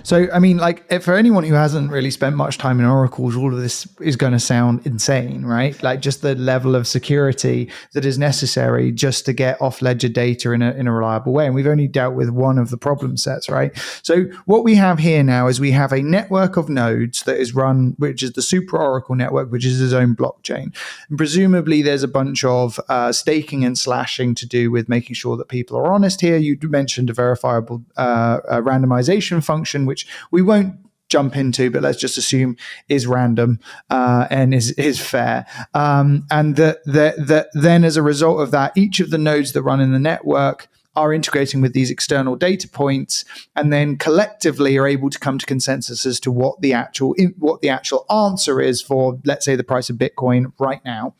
So, I mean, like, for anyone who hasn't really spent much time in oracles, all of this is going to sound insane, right? Like, just the level of security that is necessary just to get off ledger data in a reliable way. And we've only dealt with one of the problem sets, right? So what we have here now is we have a network of nodes that is run, which is the Supra Oracle network, which is its own blockchain. And presumably there's a bunch of staking and slashing to do with making sure that people are honest here. You mentioned a verifiable randomization function, which we won't jump into, but let's just assume is random and is fair. And that then as a result of that, each of the nodes that run in the network are integrating with these external data points, and then collectively are able to come to consensus as to what the actual answer is for, let's say, the price of Bitcoin right now.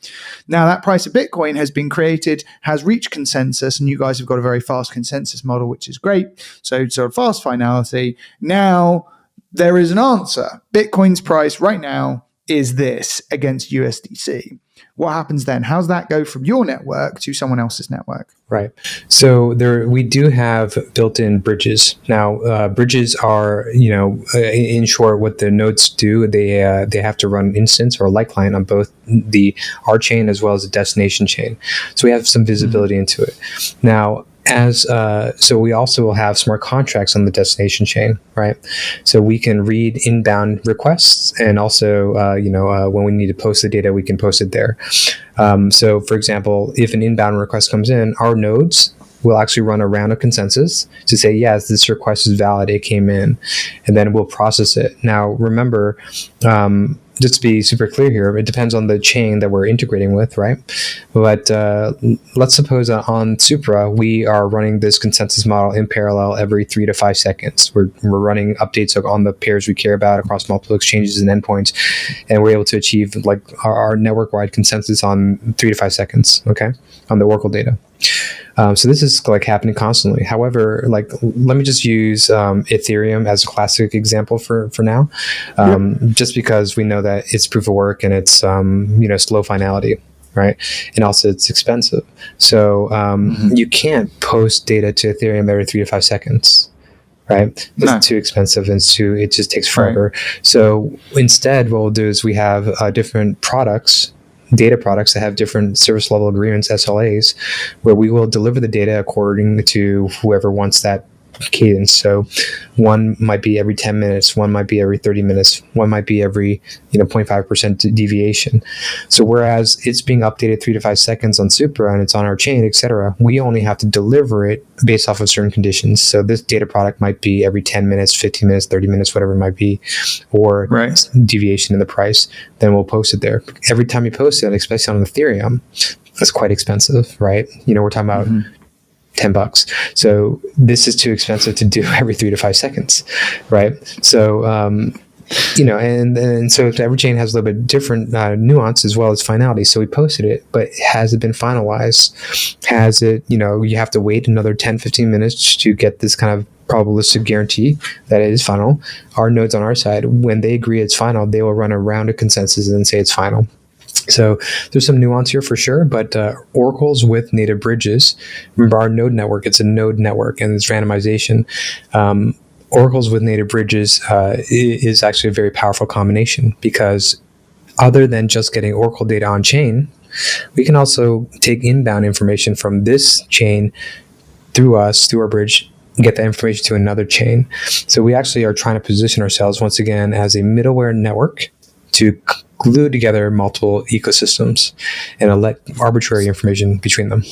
Now, that price of Bitcoin has been created, has reached consensus, and you guys have got a very fast consensus model, which is great. So sort of fast finality. Now there is an answer. Bitcoin's price right now is this against USDC. What happens then? How's that go from your network to someone else's network? Right. So we do have built-in bridges. Now, bridges are, in short, what the nodes do. They have to run an instance or a light client on both our chain as well as the destination chain. So we have some visibility into it. Now, so we also will have smart contracts on the destination chain, right? So we can read inbound requests, and also, when we need to post the data, we can post it there. So, for example, if an inbound request comes in, our nodes will actually run a round of consensus to say, yes, this request is valid, it came in, and then we'll process it. Now, remember, just to be super clear here, it depends on the chain that we're integrating with, right? But let's suppose on Supra, we are running this consensus model in parallel every 3 to 5 seconds. We're running updates on the pairs we care about across multiple exchanges and endpoints, and we're able to achieve like our network-wide consensus on 3 to 5 seconds, okay, on the Oracle data. So this is like happening constantly. However, like let me just use Ethereum as a classic example for now, just because we know that it's proof of work and it's slow finality, right? And also it's expensive. So you can't post data to Ethereum every 3 to 5 seconds. Right? It's too expensive and it just takes forever. Right. So instead, what we'll do is we have different data products that have different service level agreements, SLAs, where we will deliver the data according to whoever wants that cadence. So one might be every 10 minutes, one might be every 30 minutes, one might be every 0.5% deviation. So whereas it's being updated 3 to 5 seconds on Supra and it's on our chain, etc., we only have to deliver it based off of certain conditions. So this data product might be every 10 minutes, 15 minutes, 30 minutes, whatever it might be, or deviation in the price. Then we'll post it there. Every time you post it, especially on Ethereum, that's quite expensive, right? We're talking about $10. So this is too expensive to do every 3 to 5 seconds, right? So, and so every chain has a little bit different nuance as well as finality. So we posted it, but has it been finalized? Has it, you have to wait another 10, 15 minutes to get this kind of probabilistic guarantee that it is final. Our nodes on our side, when they agree it's final, they will run a round of consensus and then say it's final. So there's some nuance here for sure, but oracles with native bridges, remember our node network, it's a node network and it's randomization. Oracles with native bridges is actually a very powerful combination, because other than just getting Oracle data on chain, we can also take inbound information from this chain through our bridge, get that information to another chain. So we actually are trying to position ourselves once again as a middleware network to glue together multiple ecosystems and elect arbitrary information between them.